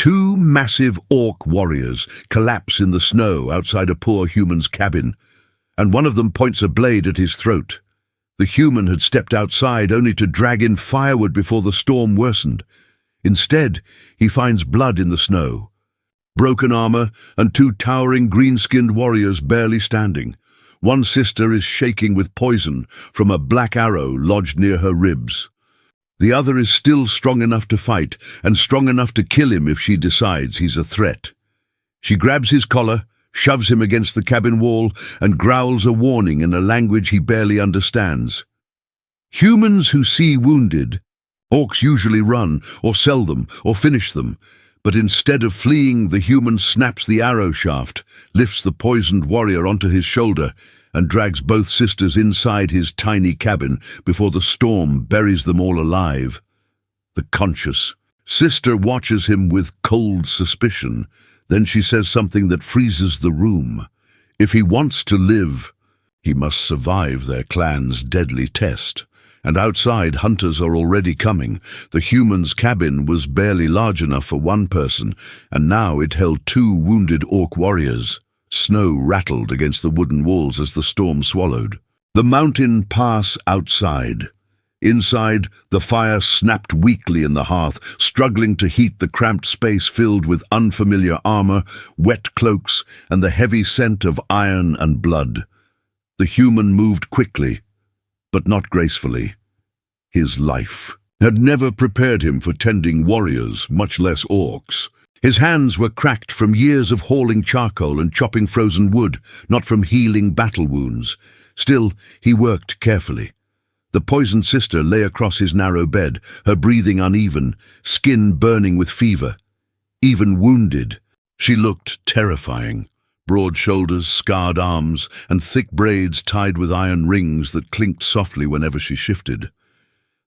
Two massive orc warriors collapse in the snow outside a poor human's cabin, and one of them points a blade at his throat. The human had stepped outside only to drag in firewood before the storm worsened. Instead, he finds blood in the snow, broken armor, and two towering green-skinned warriors barely standing. One sister is shaking with poison from a black arrow lodged near her ribs. The other is still strong enough to fight, and strong enough to kill him if she decides he's a threat. She grabs his collar, shoves him against the cabin wall, and growls a warning in a language he barely understands. Humans who see wounded, orcs usually run, or sell them, or finish them. But instead of fleeing, the human snaps the arrow shaft, lifts the poisoned warrior onto his shoulder, and drags both sisters inside his tiny cabin before the storm buries them all alive. The conscious sister watches him with cold suspicion. Then she says something that freezes the room. If he wants to live, he must survive their clan's deadly test. And outside, hunters are already coming. The human's cabin was barely large enough for one person, and now it held two wounded orc warriors. Snow rattled against the wooden walls as the storm swallowed. The mountain pass outside. Inside, the fire snapped weakly in the hearth, struggling to heat the cramped space filled with unfamiliar armor, wet cloaks, and the heavy scent of iron and blood. The human moved quickly, but not gracefully. His life had never prepared him for tending warriors, much less orcs. His hands were cracked from years of hauling charcoal and chopping frozen wood, not from healing battle wounds. Still, he worked carefully. The poisoned sister lay across his narrow bed, her breathing uneven, skin burning with fever. Even wounded, she looked terrifying. Broad shoulders, scarred arms, and thick braids tied with iron rings that clinked softly whenever she shifted.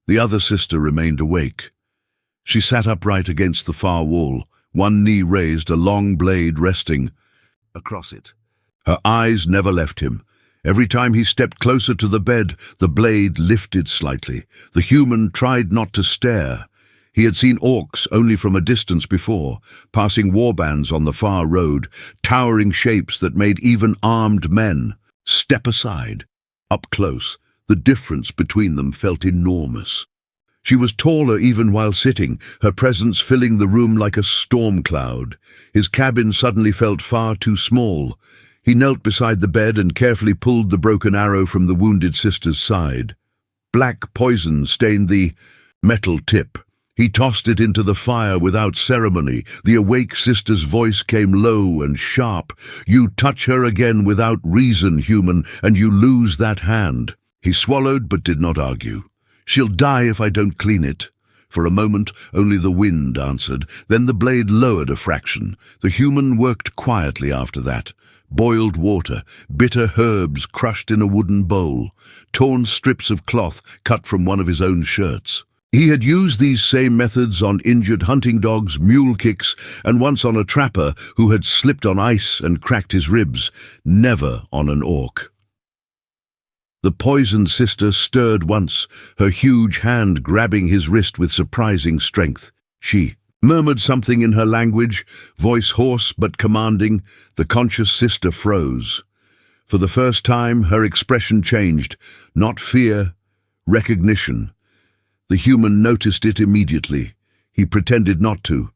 The other sister remained awake. She sat upright against the far wall, one knee raised, a long blade resting across it. Her eyes never left him. Every time he stepped closer to the bed, the blade lifted slightly. The human tried not to stare. He had seen orcs only from a distance before, passing warbands on the far road, towering shapes that made even armed men step aside. Up close, the difference between them felt enormous. She was taller even while sitting, her presence filling the room like a storm cloud. His cabin suddenly felt far too small. He knelt beside the bed and carefully pulled the broken arrow from the wounded sister's side. Black poison stained the metal tip. He tossed it into the fire without ceremony. The awake sister's voice came low and sharp. "You touch her again without reason, human, and you lose that hand." He swallowed but did not argue. "She'll die if I don't clean it." For a moment, only the wind answered. Then the blade lowered a fraction. The human worked quietly after that. Boiled water, bitter herbs crushed in a wooden bowl, torn strips of cloth cut from one of his own shirts. He had used these same methods on injured hunting dogs, mule kicks, and once on a trapper who had slipped on ice and cracked his ribs, never on an orc. The poisoned sister stirred once, her huge hand grabbing his wrist with surprising strength. She murmured something in her language, voice hoarse but commanding. The conscious sister froze. For the first time, her expression changed. Not fear, recognition. The human noticed it immediately. He pretended not to.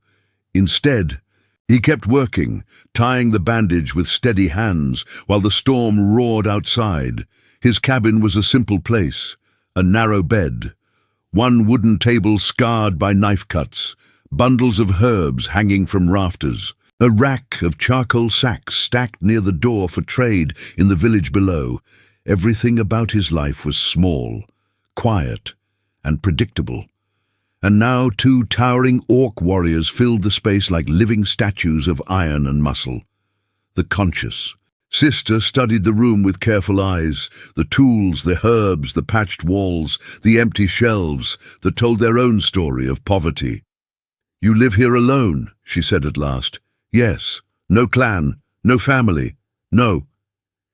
Instead, he kept working, tying the bandage with steady hands while the storm roared outside. His cabin was a simple place, a narrow bed, one wooden table scarred by knife cuts, bundles of herbs hanging from rafters, a rack of charcoal sacks stacked near the door for trade in the village below. Everything about his life was small, quiet, and predictable. And now two towering orc warriors filled the space like living statues of iron and muscle. The conscious sister studied the room with careful eyes, the tools, the herbs, the patched walls, the empty shelves that told their own story of poverty. "You live here alone," she said at last. "Yes. No clan, no family, no."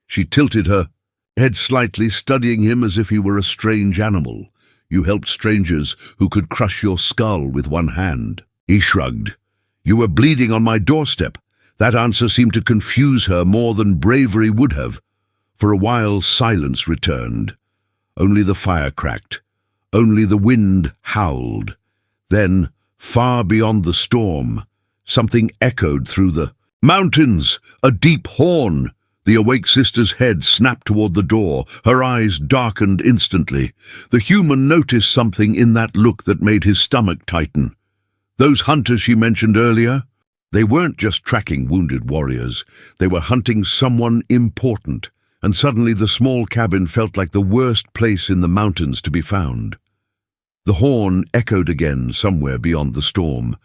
She tilted her head slightly, studying him as if he were a strange animal. "You helped strangers who could crush your skull with one hand." He shrugged. You were bleeding on my doorstep." That answer seemed to confuse her more than bravery would have. For a while, silence returned. Only the fire cracked. Only the wind howled. Then, far beyond the storm, something echoed through the mountains, a deep horn. The awake sister's head snapped toward the door. Her eyes darkened instantly. The human noticed something in that look that made his stomach tighten. Those hunters she mentioned earlier, they weren't just tracking wounded warriors. They were hunting someone important, and suddenly the small cabin felt like the worst place in the mountains to be found. The horn echoed again somewhere beyond the storm,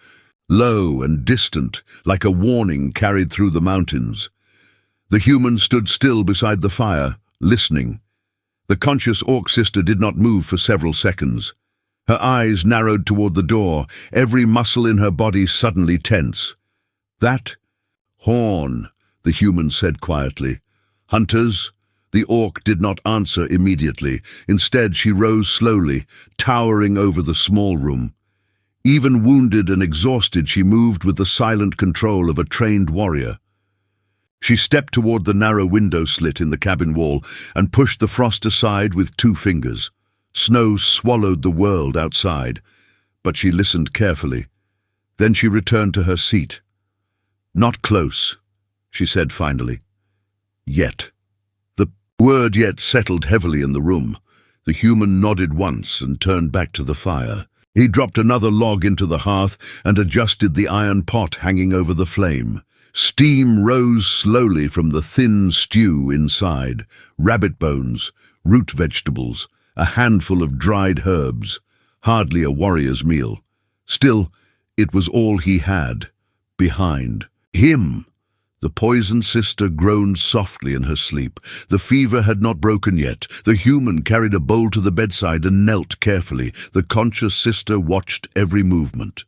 low and distant, like a warning carried through the mountains. The human stood still beside the fire, listening. The conscious orc sister did not move for several seconds. Her eyes narrowed toward the door, every muscle in her body suddenly tense. "That horn," the human said quietly. "Hunters?" The orc did not answer immediately. Instead, she rose slowly, towering over the small room. Even wounded and exhausted, she moved with the silent control of a trained warrior. She stepped toward the narrow window slit in the cabin wall and pushed the frost aside with 2 fingers. Snow swallowed the world outside, but she listened carefully. Then she returned to her seat. "Not close," she said finally. "Yet." The word "yet" settled heavily in the room. The human nodded once and turned back to the fire. He dropped another log into the hearth and adjusted the iron pot hanging over the flame. Steam rose slowly from the thin stew inside, rabbit bones, root vegetables, a handful of dried herbs, hardly a warrior's meal. Still, it was all he had. Behind him, the poisoned sister groaned softly in her sleep. The fever had not broken yet. The human carried a bowl to the bedside and knelt carefully. The conscious sister watched every movement.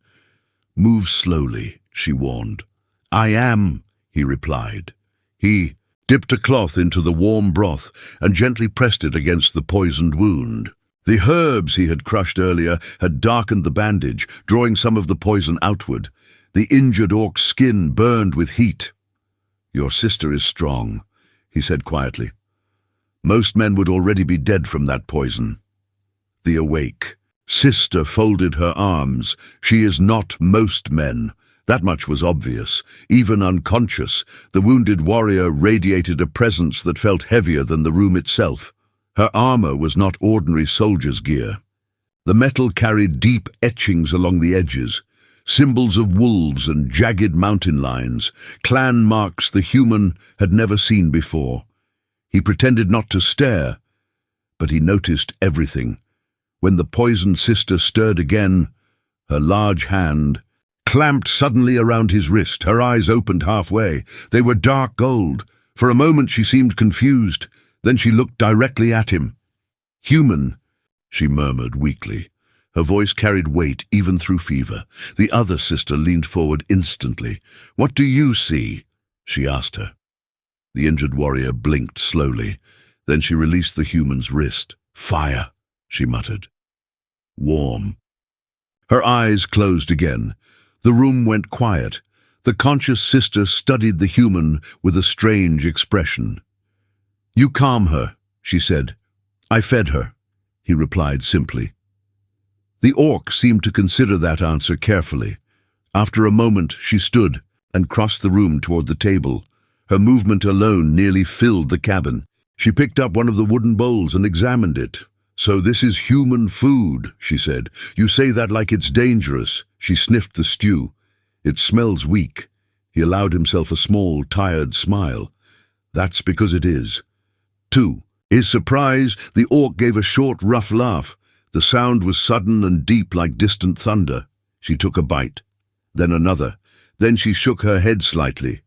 "Move slowly," she warned. "I am," he replied. He dipped a cloth into the warm broth and gently pressed it against the poisoned wound. The herbs he had crushed earlier had darkened the bandage, drawing some of the poison outward. The injured orc's skin burned with heat. "Your sister is strong," he said quietly. "Most men would already be dead from that poison." The awake sister folded her arms. "She is not most men." That much was obvious. Even unconscious, the wounded warrior radiated a presence that felt heavier than the room itself. Her armor was not ordinary soldier's gear. The metal carried deep etchings along the edges, symbols of wolves and jagged mountain lines, clan marks the human had never seen before. He pretended not to stare, but he noticed everything. When the poisoned sister stirred again, her large hand clamped suddenly around his wrist. Her eyes opened halfway. They were dark gold. For a moment she seemed confused. Then she looked directly at him. "Human," she murmured weakly. Her voice carried weight even through fever. The other sister leaned forward instantly. "What do you see?" she asked her. The injured warrior blinked slowly. Then she released the human's wrist. "Fire," she muttered. "Warm." Her eyes closed again. The room went quiet. The conscious sister studied the human with a strange expression. "You calm her," she said. "I fed her," he replied simply. The orc seemed to consider that answer carefully. After a moment, she stood and crossed the room toward the table. Her movement alone nearly filled the cabin. She picked up one of the wooden bowls and examined it. "So this is human food," she said. "You say that like it's dangerous." She sniffed the stew. "It smells weak." He allowed himself a small, tired smile. "That's because it is." 2. His surprise, the orc gave a short, rough laugh. The sound was sudden and deep like distant thunder. She took a bite, then another. Then she shook her head slightly.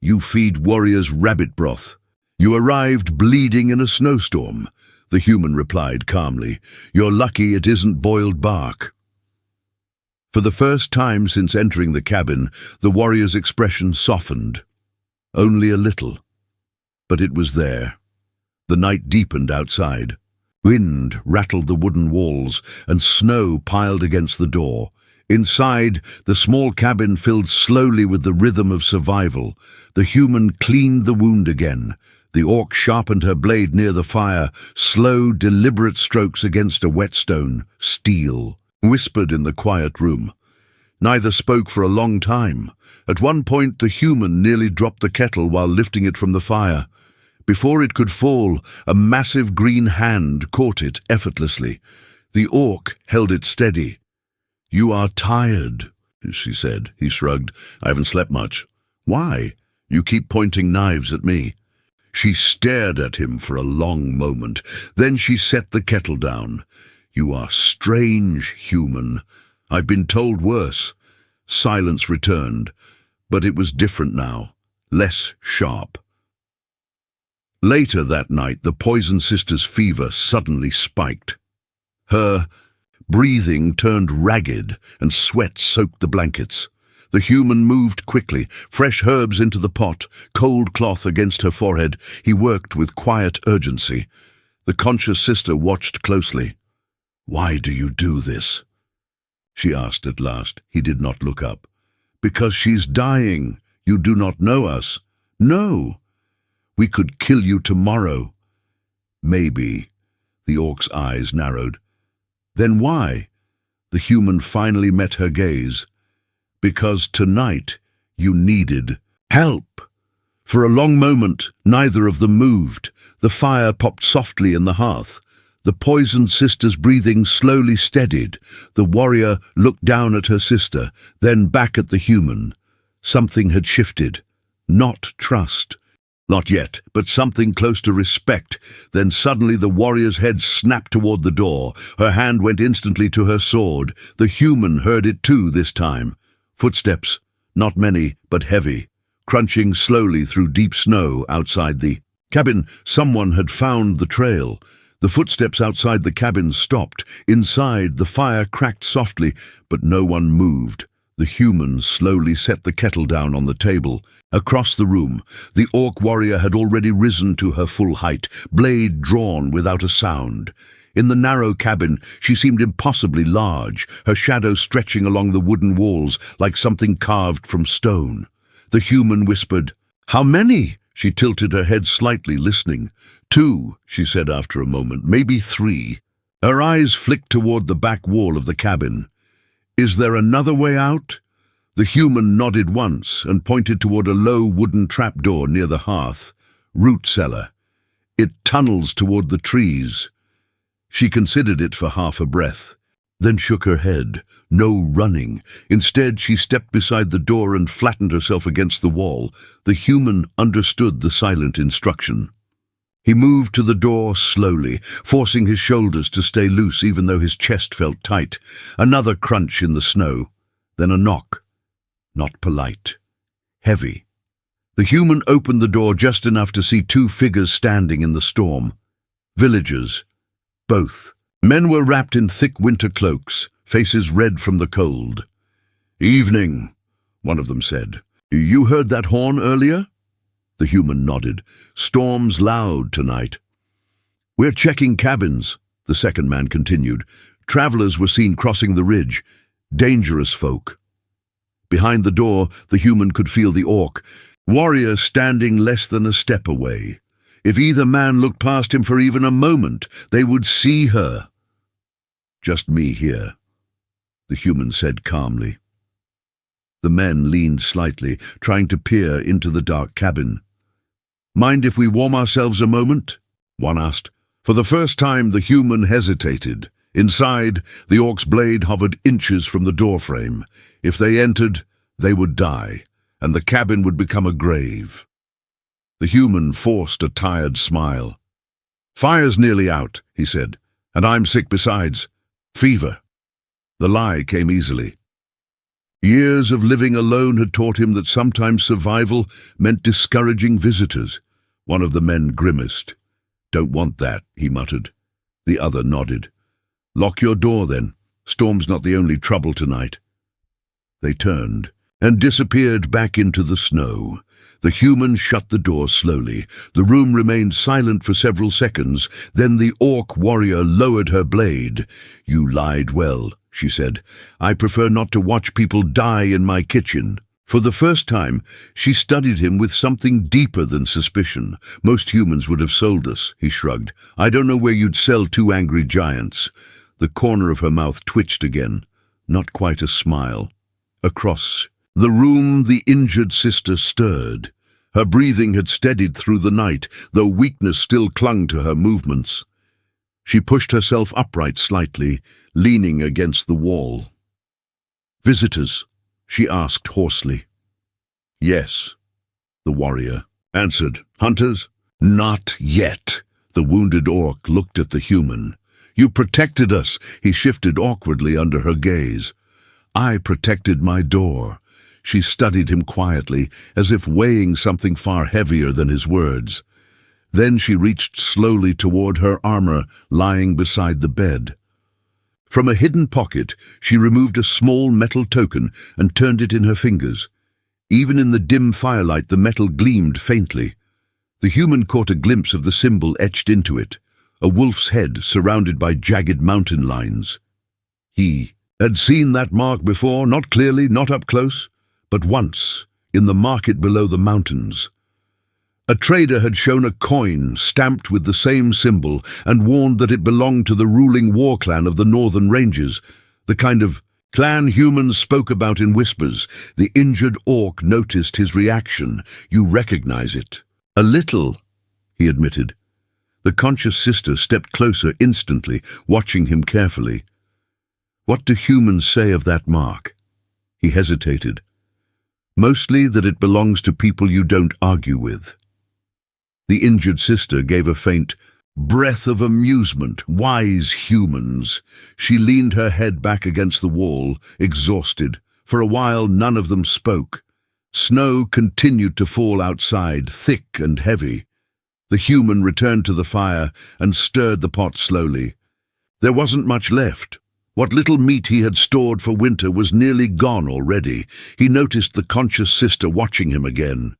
"You feed warriors rabbit broth. You arrived bleeding in a snowstorm," the human replied calmly. "You're lucky it isn't boiled bark." For the first time since entering the cabin, the warrior's expression softened. Only a little. But it was there. The night deepened outside. Wind rattled the wooden walls, and snow piled against the door. Inside, the small cabin filled slowly with the rhythm of survival. The human cleaned the wound again. The orc sharpened her blade near the fire, slow, deliberate strokes against a whetstone, steel, whispered in the quiet room. Neither spoke for a long time. At one point, the human nearly dropped the kettle while lifting it from the fire. Before it could fall, a massive green hand caught it effortlessly. The orc held it steady. "You are tired," she said. He shrugged. "I haven't slept much." "Why? You keep pointing knives at me." She stared at him for a long moment. Then she set the kettle down. "You are strange, human. I've been told worse." Silence returned, but it was different now, less sharp. Later that night, the Poison Sister's fever suddenly spiked. Her breathing turned ragged and sweat soaked the blankets. The human moved quickly, fresh herbs into the pot, cold cloth against her forehead. He worked with quiet urgency. The conscious sister watched closely. "Why do you do this?" she asked at last. He did not look up. "Because she's dying. You do not know us." "No. We could kill you tomorrow." "Maybe." The orc's eyes narrowed. "Then why?" The human finally met her gaze. "Because tonight you needed help." For a long moment, neither of them moved. The fire popped softly in the hearth. The poisoned sister's breathing slowly steadied. The warrior looked down at her sister, then back at the human. Something had shifted. Not trust. Not yet, but something close to respect. Then suddenly the warrior's head snapped toward the door. Her hand went instantly to her sword. The human heard it too this time. Footsteps, not many, but heavy, crunching slowly through deep snow outside the cabin. Someone had found the trail. The footsteps outside the cabin stopped. Inside, the fire cracked softly, but no one moved. The human slowly set the kettle down on the table. Across the room, the orc warrior had already risen to her full height, blade drawn without a sound. In the narrow cabin, she seemed impossibly large, her shadow stretching along the wooden walls like something carved from stone. The human whispered, "How many?" She tilted her head slightly, listening. "2," she said after a moment, "maybe 3. Her eyes flicked toward the back wall of the cabin. "Is there another way out?" The human nodded once and pointed toward a low wooden trapdoor near the hearth. "Root cellar. It tunnels toward the trees." She considered it for half a breath, then shook her head. No running. Instead, she stepped beside the door and flattened herself against the wall. The human understood the silent instruction. He moved to the door slowly, forcing his shoulders to stay loose even though his chest felt tight. Another crunch in the snow, then a knock. Not polite. Heavy. The human opened the door just enough to see 2 figures standing in the storm. Villagers. Both. Men were wrapped in thick winter cloaks, faces red from the cold. "Evening," one of them said. "You heard that horn earlier?" The human nodded. "Storm's loud tonight." "We're checking cabins," the second man continued. "Travelers were seen crossing the ridge. Dangerous folk." Behind the door, the human could feel the orc, warrior standing less than a step away. If either man looked past him for even a moment, they would see her. "Just me here," the human said calmly. The men leaned slightly, trying to peer into the dark cabin. "Mind if we warm ourselves a moment?" one asked. For the first time, the human hesitated. Inside, the orc's blade hovered inches from the doorframe. If they entered, they would die, and the cabin would become a grave. The human forced a tired smile. "Fire's nearly out," he said, "and I'm sick besides. Fever." The lie came easily. Years of living alone had taught him that sometimes survival meant discouraging visitors. One of the men grimaced. "Don't want that," he muttered. The other nodded. "Lock your door, then. Storm's not the only trouble tonight." They turned and disappeared back into the snow. The human shut the door slowly. The room remained silent for several seconds. Then the orc warrior lowered her blade. "You lied well," she said. "I prefer not to watch people die in my kitchen." For the first time, she studied him with something deeper than suspicion. "Most humans would have sold us," he shrugged. "I don't know where you'd sell two angry giants." The corner of her mouth twitched again. Not quite a smile. Across the room, the injured sister stirred. Her breathing had steadied through the night, though weakness still clung to her movements. She pushed herself upright slightly, leaning against the wall. "Visitors?" she asked hoarsely. "Yes," the warrior answered. "Hunters?" "Not yet." The wounded orc looked at the human. "You protected us." He shifted awkwardly under her gaze. "I protected my door." She studied him quietly, as if weighing something far heavier than his words. Then she reached slowly toward her armor lying beside the bed. From a hidden pocket, she removed a small metal token and turned it in her fingers. Even in the dim firelight, the metal gleamed faintly. The human caught a glimpse of the symbol etched into it, a wolf's head surrounded by jagged mountain lines. He had seen that mark before, not clearly, not up close, but once, in the market below the mountains. A trader had shown a coin stamped with the same symbol and warned that it belonged to the ruling war clan of the northern ranges, the kind of clan humans spoke about in whispers. The injured orc noticed his reaction. "You recognize it?" "A little," he admitted. The conscious sister stepped closer instantly, watching him carefully. "What do humans say of that mark?" He hesitated. "Mostly that it belongs to people you don't argue with." The injured sister gave a faint breath of amusement. "Wise humans." She leaned her head back against the wall, exhausted. For a while, none of them spoke. Snow continued to fall outside, thick and heavy. The human returned to the fire and stirred the pot slowly. There wasn't much left. What little meat he had stored for winter was nearly gone already. He noticed the conscious sister watching him again.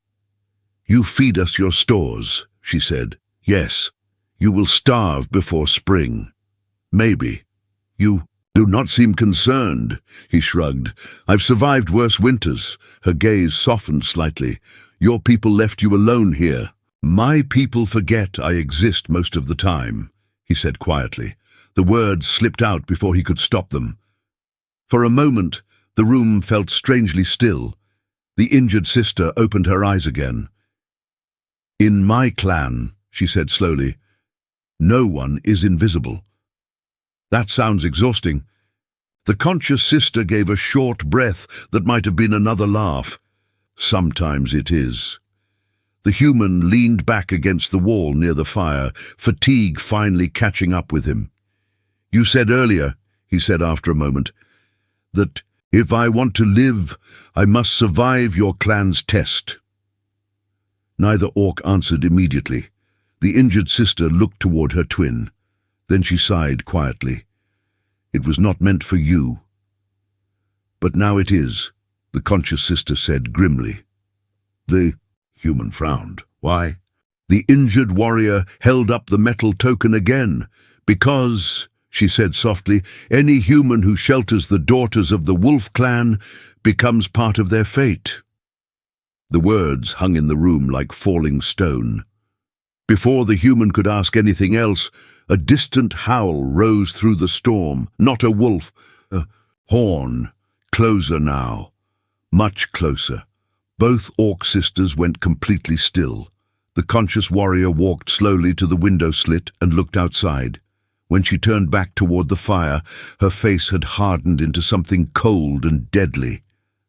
"You feed us your stores," she said. "Yes. You will starve before spring." "Maybe." "You do not seem concerned," he shrugged. "I've survived worse winters." Her gaze softened slightly. "Your people left you alone here." "My people forget I exist most of the time," he said quietly. The words slipped out before he could stop them. For a moment, the room felt strangely still. The injured sister opened her eyes again. "In my clan," she said slowly, "no one is invisible." "That sounds exhausting." The conscious sister gave a short breath that might have been another laugh. "Sometimes it is." The human leaned back against the wall near the fire, fatigue finally catching up with him. "You said earlier," he said after a moment, "that if I want to live, I must survive your clan's test." Neither orc answered immediately. The injured sister looked toward her twin. Then she sighed quietly. "It was not meant for you." "But now it is," the conscious sister said grimly. The human frowned. "Why?" The injured warrior held up the metal token again. "Because," she said softly, "any human who shelters the daughters of the wolf clan becomes part of their fate." The words hung in the room like falling stone. Before the human could ask anything else, a distant howl rose through the storm. Not a wolf, a horn. Closer now. Much closer. Both orc sisters went completely still. The conscious warrior walked slowly to the window slit and looked outside. When she turned back toward the fire, her face had hardened into something cold and deadly.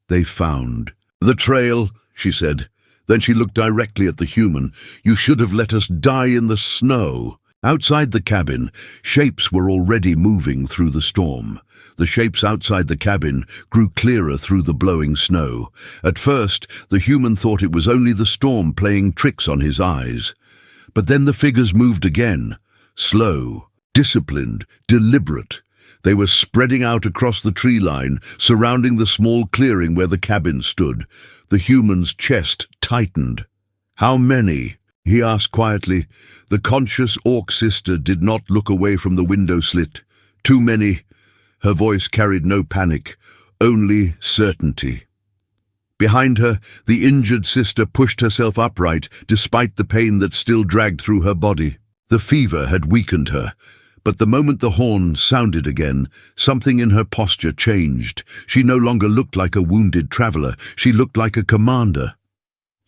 "They found the trail," she said. Then she looked directly at the human. "You should have let us die in the snow." Outside the cabin, shapes were already moving through the storm. The shapes outside the cabin grew clearer through the blowing snow. At first, the human thought it was only the storm playing tricks on his eyes. But then the figures moved again, slow, disciplined, deliberate. They were spreading out across the tree line, surrounding the small clearing where the cabin stood. The human's chest tightened. "How many?" he asked quietly. The conscious orc sister did not look away from the window slit. "Too many." Her voice carried no panic, only certainty. Behind her, the injured sister pushed herself upright, despite the pain that still dragged through her body. The fever had weakened her, but the moment the horn sounded again, something in her posture changed. She no longer looked like a wounded traveler, she looked like a commander.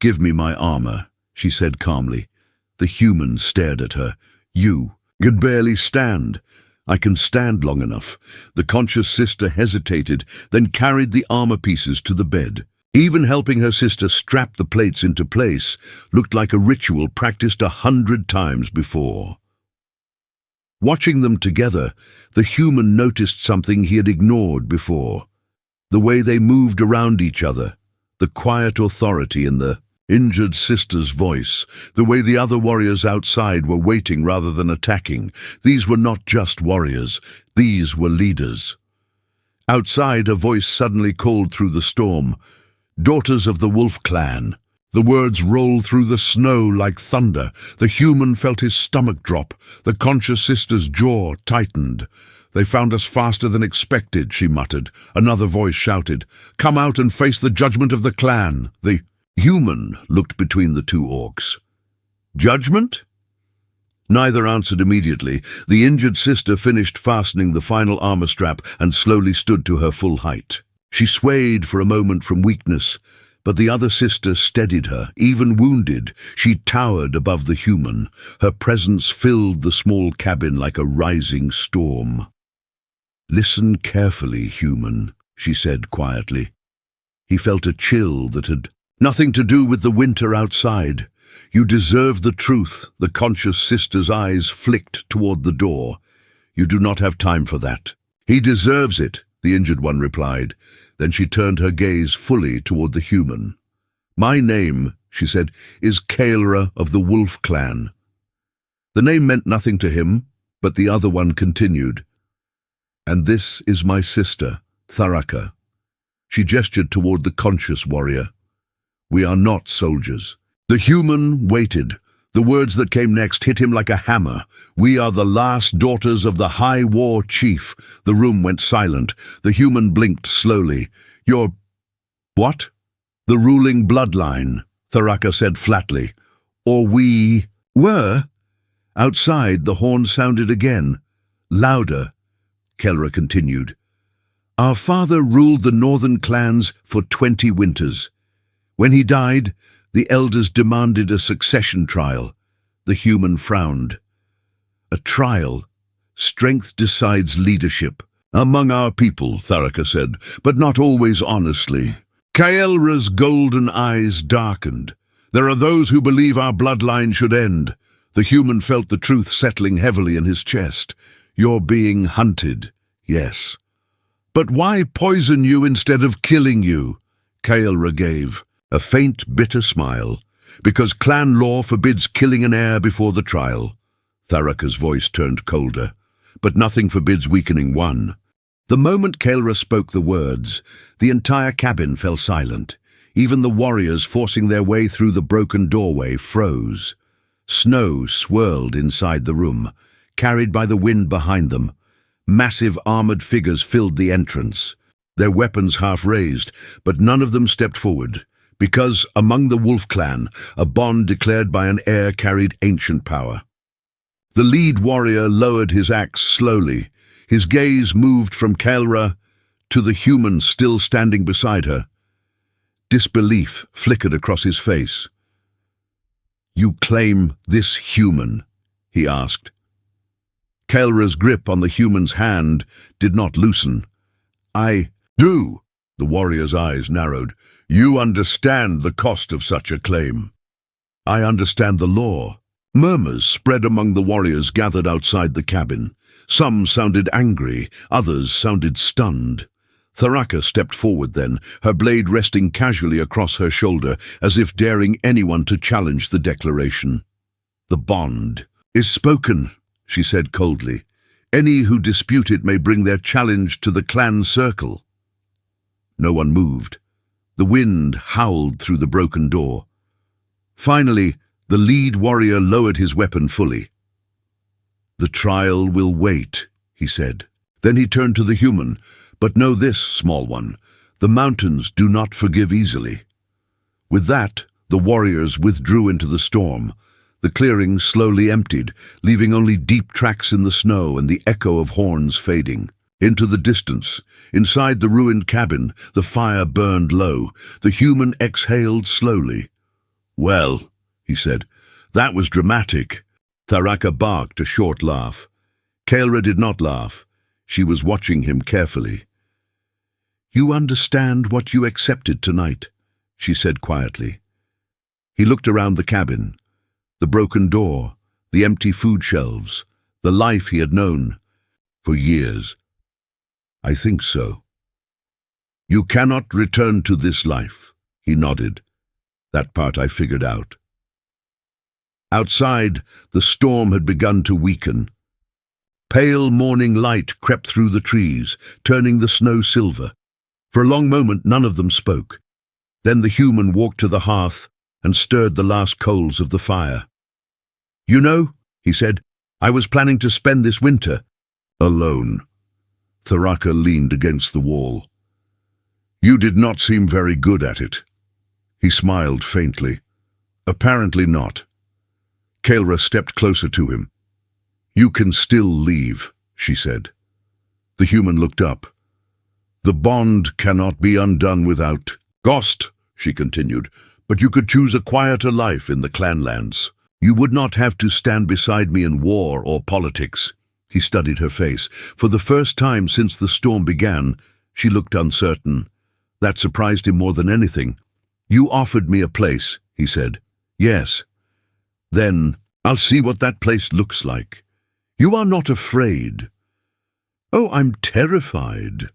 "Give me my armor," she said calmly. The human stared at her. "You can barely stand." "I can stand long enough." The conscious sister hesitated, then carried the armor pieces to the bed. Even helping her sister strap the plates into place looked like a ritual practiced 100 times before. Watching them together, the human noticed something he had ignored before. The way they moved around each other, the quiet authority in the injured sister's voice, the way the other warriors outside were waiting rather than attacking. These were not just warriors, these were leaders. Outside, a voice suddenly called through the storm, "Daughters of the Wolf Clan." The words rolled through the snow like thunder. The human felt his stomach drop. The conscious sister's jaw tightened. "They found us faster than expected," she muttered. Another voice shouted, "Come out and face the judgment of the clan." The human looked between the two orcs. "Judgment?" Neither answered immediately. The injured sister finished fastening the final armor strap and slowly stood to her full height. She swayed for a moment from weakness, but the other sister steadied her. Even wounded, she towered above the human. Her presence filled the small cabin like a rising storm. "Listen carefully, human," she said quietly. He felt a chill that had nothing to do with the winter outside. "You deserve the truth." The conscious sister's eyes flicked toward the door. "You do not have time for that." "He deserves it," the injured one replied. Then she turned her gaze fully toward the human. "My name," she said, "is Kaelra of the Wolf Clan." The name meant nothing to him, but the other one continued. "And this is my sister, Tharaka." She gestured toward the conscious warrior. "We are not soldiers." The human waited. The words that came next hit him like a hammer. "We are the last daughters of the High War Chief." The room went silent. The human blinked slowly. "You're... what?" "The ruling bloodline," Tharaka said flatly. "Or we were." Outside, the horn sounded again. Louder. Kaelra continued. "Our father ruled the northern clans for 20 winters. When he died, the elders demanded a succession trial." The human frowned. "A trial? Strength decides leadership." "Among our people," Tharaka said, "but not always honestly." Kaelra's golden eyes darkened. "There are those who believe our bloodline should end." The human felt the truth settling heavily in his chest. "You're being hunted." "Yes." "But why poison you instead of killing you?" Kaelra gave a faint, bitter smile. "Because clan law forbids killing an heir before the trial." Tharaka's voice turned colder. "But nothing forbids weakening one." The moment Kaelra spoke the words, the entire cabin fell silent. Even the warriors forcing their way through the broken doorway froze. Snow swirled inside the room, carried by the wind behind them. Massive armored figures filled the entrance, their weapons half raised, but none of them stepped forward. Because, among the Wolf Clan, a bond declared by an heir carried ancient power. The lead warrior lowered his axe slowly. His gaze moved from Kaelra to the human still standing beside her. Disbelief flickered across his face. "You claim this human?" he asked. Kaelra's grip on the human's hand did not loosen. "I do." The warrior's eyes narrowed. "You understand the cost of such a claim." "I understand the law." Murmurs spread among the warriors gathered outside the cabin. Some sounded angry, others sounded stunned. Tharaka stepped forward then, her blade resting casually across her shoulder, as if daring anyone to challenge the declaration. "The bond is spoken," she said coldly. "Any who dispute it may bring their challenge to the clan circle." No one moved. The wind howled through the broken door. Finally, the lead warrior lowered his weapon fully. "The trial will wait," he said. Then he turned to the human. "But know this, small one, the mountains do not forgive easily." With that, the warriors withdrew into the storm. The clearing slowly emptied, leaving only deep tracks in the snow and the echo of horns fading. Into the distance, inside the ruined cabin, the fire burned low. The human exhaled slowly. "Well," he said, "that was dramatic." Tharaka barked a short laugh. Kaelra did not laugh. She was watching him carefully. "You understand what you accepted tonight," she said quietly. He looked around the cabin. The broken door, the empty food shelves, the life he had known for years. "I think so." "You cannot return to this life," he nodded. "That part I figured out." Outside, the storm had begun to weaken. Pale morning light crept through the trees, turning the snow silver. For a long moment, none of them spoke. Then the human walked to the hearth and stirred the last coals of the fire. "You know," he said, "I was planning to spend this winter alone." Tharaka leaned against the wall. "You did not seem very good at it." He smiled faintly. "Apparently not." Kaelra stepped closer to him. "You can still leave," she said. The human looked up. "The bond cannot be undone without cost," she continued, "but you could choose a quieter life in the clanlands. You would not have to stand beside me in war or politics." He studied her face. For the first time since the storm began, she looked uncertain. That surprised him more than anything. "You offered me a place," he said. "Yes." "Then I'll see what that place looks like." "You are not afraid." "Oh, I'm terrified."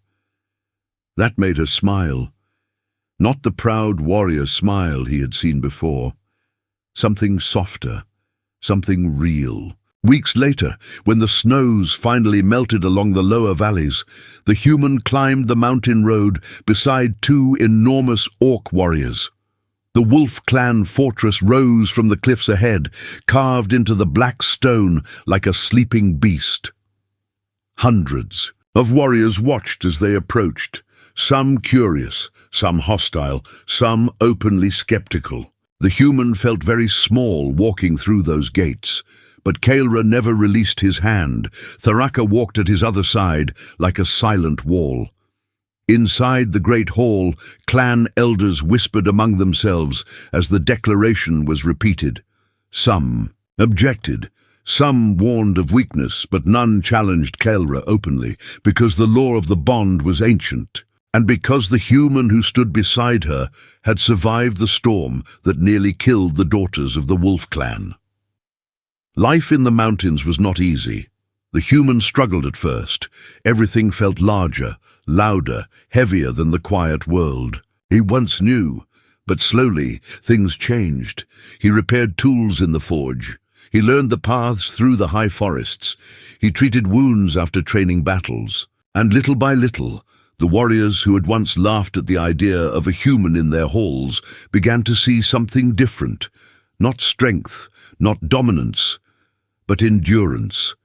That made her smile. Not the proud warrior smile he had seen before. Something softer, something real. Weeks later, when the snows finally melted along the lower valleys, the human climbed the mountain road beside two enormous orc warriors. The Wolf Clan fortress rose from the cliffs ahead, carved into the black stone like a sleeping beast. Hundreds of warriors watched as they approached, some curious, some hostile, some openly skeptical. The human felt very small walking through those gates, but Kaelra never released his hand. Tharaka walked at his other side like a silent wall. Inside the great hall, clan elders whispered among themselves as the declaration was repeated. Some objected, some warned of weakness, but none challenged Kaelra openly, because the law of the bond was ancient, and because the human who stood beside her had survived the storm that nearly killed the daughters of the Wolf Clan. Life in the mountains was not easy. The human struggled at first. Everything felt larger, louder, heavier than the quiet world he once knew. But slowly, things changed. He repaired tools in the forge. He learned the paths through the high forests. He treated wounds after training battles. And little by little, the warriors who had once laughed at the idea of a human in their halls began to see something different. Not strength, not dominance, but endurance.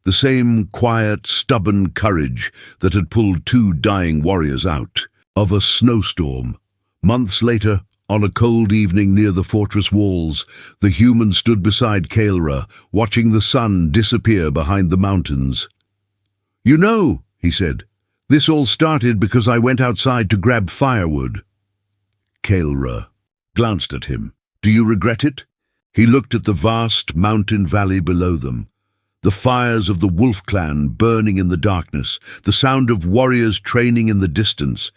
The same quiet, stubborn courage that had pulled two dying warriors out of a snowstorm. Months later, on a cold evening near the fortress walls, the human stood beside Kaelra, watching the sun disappear behind the mountains. "You know," he said, "this all started because I went outside to grab firewood." Kaelra glanced at him. "Do you regret it?" He looked at the vast mountain valley below them. The fires of the Wolf Clan burning in the darkness, the sound of warriors training in the distance,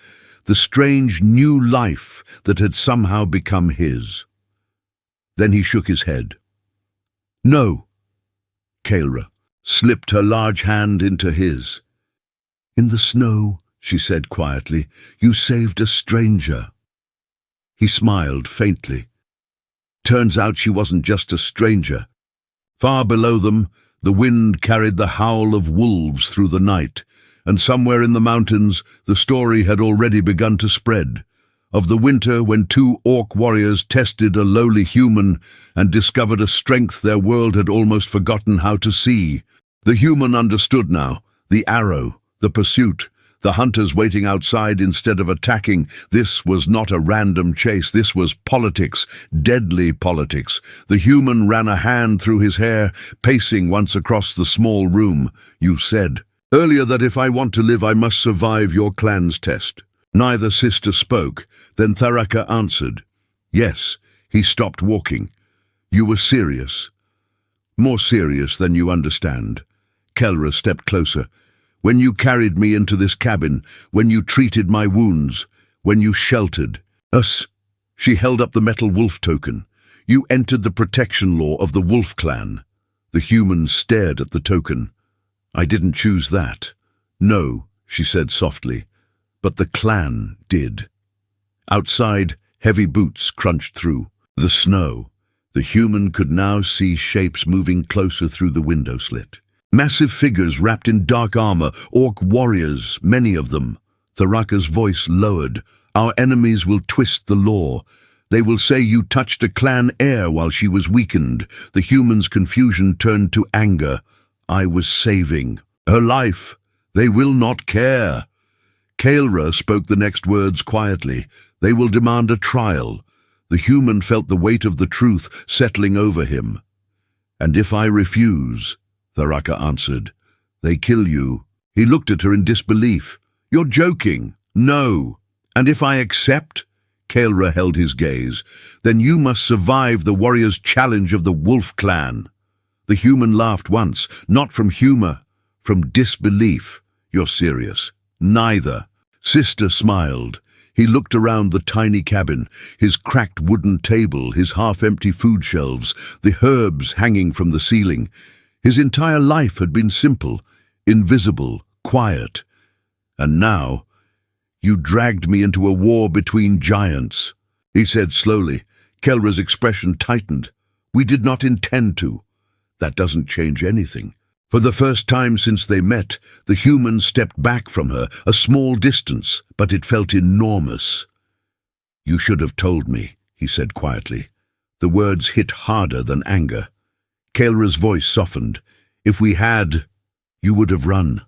the strange new life that had somehow become his. Then he shook his head. "No." Kaelra slipped her large hand into his. "In the snow," she said quietly, "you saved a stranger." He smiled faintly. Turns out she wasn't just a stranger. Far below them, the wind carried the howl of wolves through the night, and somewhere in the mountains the story had already begun to spread, of the winter when two orc warriors tested a lowly human and discovered a strength their world had almost forgotten how to see. The human understood now, the arrow, The pursuit, the hunters waiting outside instead of attacking, this was not a random chase, this was politics, deadly politics. The human ran a hand through his hair, pacing once across the small room. "You said earlier that if I want to live I must survive your clan's test." Neither sister spoke. Then Tharaka answered. "Yes." He stopped walking. "You were serious. More serious than you understand." Kelra stepped closer. "When you carried me into this cabin, when you treated my wounds, when you sheltered us," she held up the metal wolf token, "you entered the protection law of the wolf clan." The human stared at the token. "I didn't choose that." "No," she said softly, "but the clan did." Outside, heavy boots crunched through the snow. The human could now see shapes moving closer through the window slit. Massive figures wrapped in dark armor, orc warriors, many of them. Tharaka's voice lowered. "Our enemies will twist the law. They will say you touched a clan heir while she was weakened." The human's confusion turned to anger. "I was saving her life. They will not care." Kaelra spoke the next words quietly. "They will demand a trial." The human felt the weight of the truth settling over him. "And if I refuse," Tharaka answered, "they kill you." He looked at her in disbelief. "You're joking." "No." "And if I accept?" Kaelra held his gaze. "Then you must survive the warrior's challenge of the wolf clan." The human laughed once, not from humor, from disbelief. "You're serious." "Neither." Sister smiled. He looked around the tiny cabin, his cracked wooden table, his half-empty food shelves, the herbs hanging from the ceiling. His entire life had been simple, invisible, quiet. And now, "You dragged me into a war between giants," he said slowly. Kelra's expression tightened. "We did not intend to." "That doesn't change anything." For the first time since they met, the human stepped back from her, a small distance, but it felt enormous. "You should have told me," he said quietly. The words hit harder than anger. Kaelra's voice softened. "If we had, you would have run."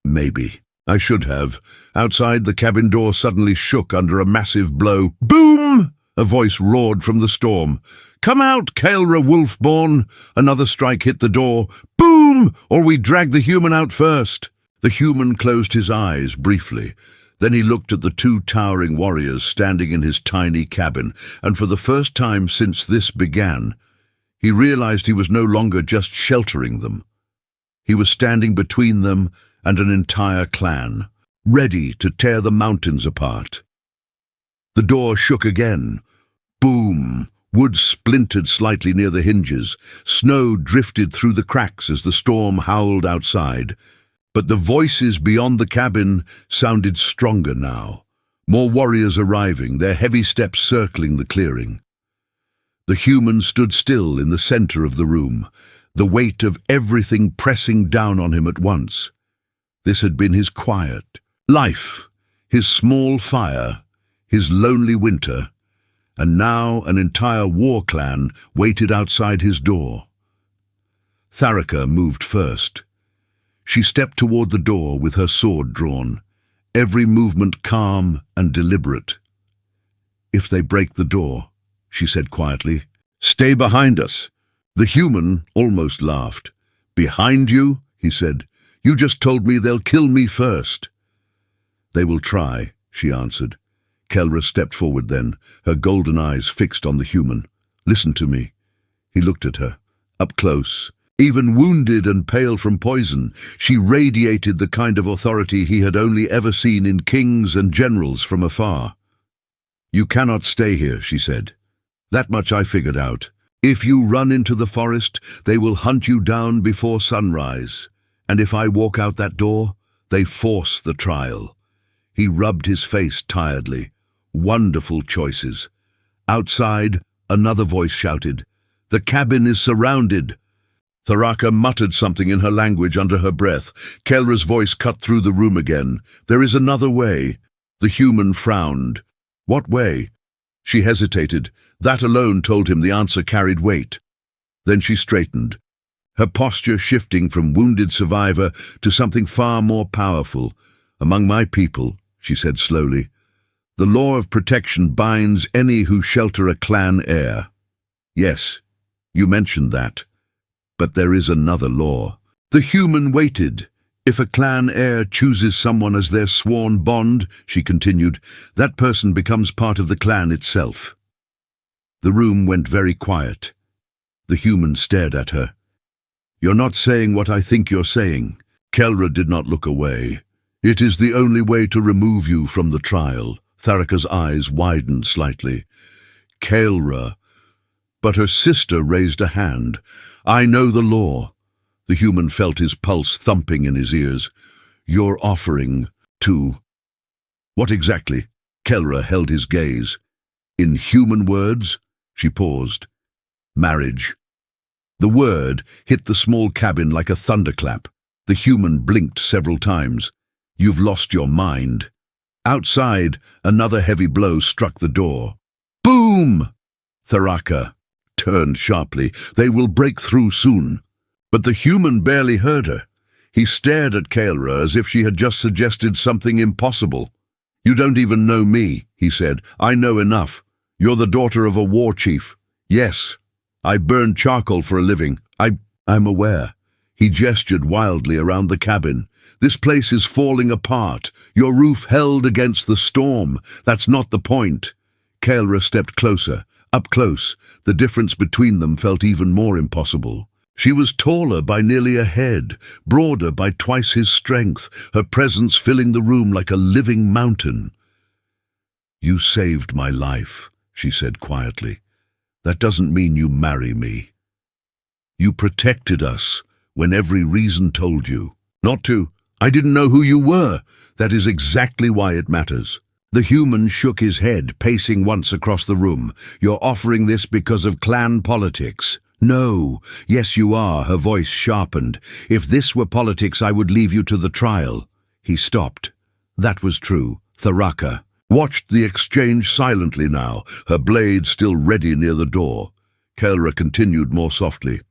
"Maybe. I should have." Outside, the cabin door suddenly shook under a massive blow. "Boom!" A voice roared from the storm. "Come out, Kaelra Wolfborn!" Another strike hit the door. "Boom! Or we drag the human out first." The human closed his eyes briefly. Then he looked at the two towering warriors standing in his tiny cabin, and for the first time since this began, he realized he was no longer just sheltering them. He was standing between them and an entire clan, ready to tear the mountains apart. The door shook again. Boom! Wood splintered slightly near the hinges. Snow drifted through the cracks as the storm howled outside. But the voices beyond the cabin sounded stronger now. More warriors arriving, their heavy steps circling the clearing. The human stood still in the center of the room, the weight of everything pressing down on him at once. This had been his quiet life, his small fire, his lonely winter, and now an entire war clan waited outside his door. Tharaka moved first. She stepped toward the door with her sword drawn, every movement calm and deliberate. "If they break the door," she said quietly, "stay behind us." The human almost laughed. "Behind you?" he said. "You just told me they'll kill me first." "They will try," she answered. Kelra stepped forward then, her golden eyes fixed on the human. "Listen to me." He looked at her, up close. Even wounded and pale from poison, she radiated the kind of authority he had only ever seen in kings and generals from afar. "You cannot stay here," she said. "That much I figured out. If you run into the forest, they will hunt you down before sunrise. And if I walk out that door, they force the trial." He rubbed his face tiredly. Wonderful choices. Outside, another voice shouted, "The cabin is surrounded." Tharaka muttered something in her language under her breath. Kelra's voice cut through the room again. "There is another way." The human frowned. "What way?" She hesitated. That alone told him the answer carried weight. Then she straightened. her posture shifting from wounded survivor to something far more powerful. "Among my people," she said slowly, "the law of protection binds any who shelter a clan heir. Yes, you mentioned that. But there is another law." The human waited. "If a clan heir chooses someone as their sworn bond," she continued, "that person becomes part of the clan itself." The room went very quiet. The human stared at her. "You're not saying what I think you're saying." Kelra did not look away. "It is the only way to remove you from the trial." Tharaka's eyes widened slightly. "Kelra." But her sister raised a hand. "I know the law." The human felt his pulse thumping in his ears. "You're offering to—" "What exactly?" Kelra held his gaze. "In human words?" She paused. "Marriage." The word hit the small cabin like a thunderclap. The human blinked several times. "You've lost your mind." Outside, another heavy blow struck the door. Boom! Tharaka turned sharply. "They will break through soon." But the human barely heard her. He stared at Kelra as if she had just suggested something impossible. "You don't even know me," he said. "I know enough. You're the daughter of a war chief." "Yes. I burn charcoal for a living. I'm aware." He gestured wildly around the cabin. "This place is falling apart. Your roof held against the storm. That's not the point." Kelra stepped closer. Up close, the difference between them felt even more impossible. She was taller by nearly a head, broader by twice his strength, her presence filling the room like a living mountain. "You saved my life," she said quietly. "That doesn't mean you marry me. You protected us when every reason told you not to. I didn't know who you were. That is exactly why it matters." The human shook his head, pacing once across the room. "You're offering this because of clan politics." "No. Yes, you are." Her voice sharpened. "If this were politics, I would leave you to the trial." He stopped. That was true. Tharaka watched the exchange silently now, her blade still ready near the door. Kelra continued more softly.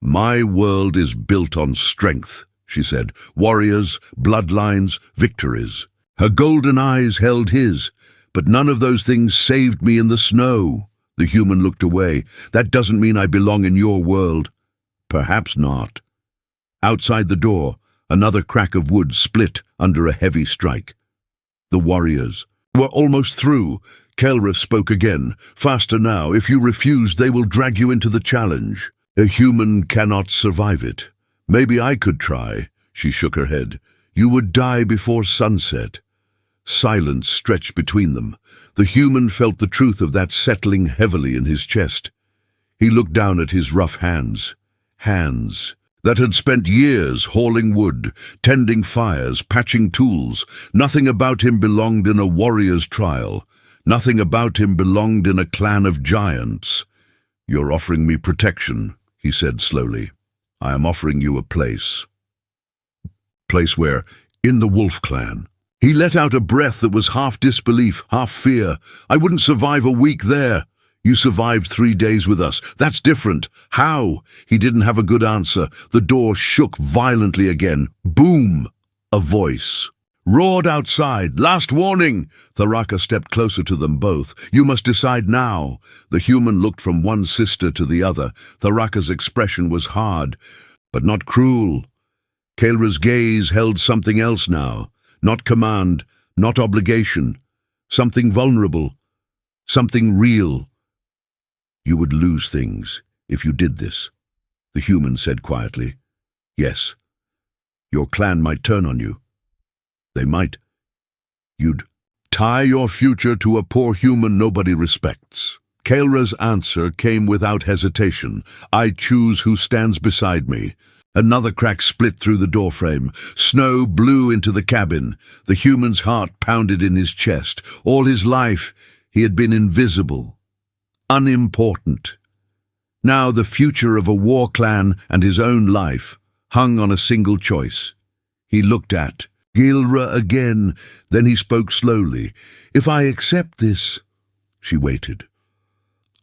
"My world is built on strength," she said. "Warriors, bloodlines, victories." Her golden eyes held his. "But none of those things saved me in the snow." The human looked away. "That doesn't mean I belong in your world." "Perhaps not." Outside the door, another crack of wood split under a heavy strike. The warriors were almost through. Kelra spoke again. "Faster now. If you refuse, they will drag you into the challenge. A human cannot survive it." "Maybe I could try." She shook her head. "You would die before sunset." Silence stretched between them. The human felt the truth of that settling heavily in his chest. He looked down at his rough hands. Hands that had spent years hauling wood, tending fires, patching tools. Nothing about him belonged in a warrior's trial. Nothing about him belonged in a clan of giants. "You're offering me protection," he said slowly. "I am offering you a place." "Place where?" "In the Wolf Clan." He let out a breath that was half disbelief, half fear. "I wouldn't survive a week there." "You survived 3 days with us. That's different." "How?" He didn't have a good answer. The door shook violently again. Boom! A voice roared outside. "Last warning!" Tharaka stepped closer to them both. "You must decide now." The human looked from one sister to the other. Tharaka's expression was hard, but not cruel. Kelra's gaze held something else now. Not command, not obligation. Something vulnerable. Something real. "You would lose things if you did this," the human said quietly. "Yes. Your clan might turn on you. They might. You'd tie your future to a poor human nobody respects." Kelra's answer came without hesitation. "I choose who stands beside me." Another crack split through the doorframe. Snow blew into the cabin. The human's heart pounded in his chest. All his life, he had been invisible, unimportant. Now the future of a war clan and his own life hung on a single choice. He looked at Gilra again, then he spoke slowly. "If I accept this—" She waited.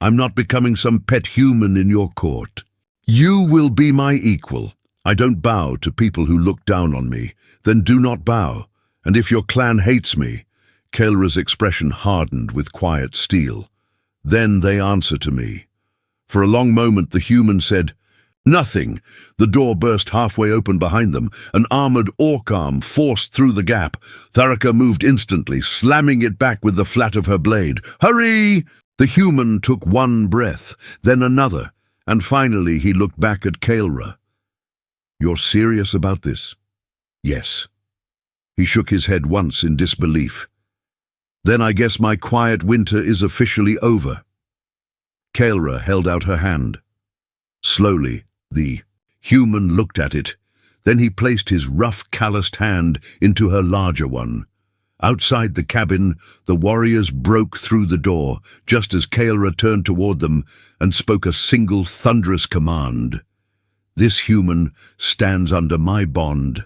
"I'm not becoming some pet human in your court." You will be my equal. I don't bow to people who look down on me. Then do not bow. And if your clan hates me—" Kaelra's expression hardened with quiet steel. "Then they answer to me." For a long moment the human said, "Nothing." The door burst halfway open behind them. An armored orc arm forced through the gap. Tharaka moved instantly, slamming it back with the flat of her blade. "Hurry!" The human took one breath, then another, and finally he looked back at Kaelra. "You're serious about this?" "Yes." He shook his head once in disbelief. "Then I guess my quiet winter is officially over." Kaelra held out her hand. Slowly, the human looked at it. Then he placed his rough, calloused hand into her larger one. Outside the cabin, the warriors broke through the door, just as Kaelra turned toward them and spoke a single thunderous command. "This human stands under my bond,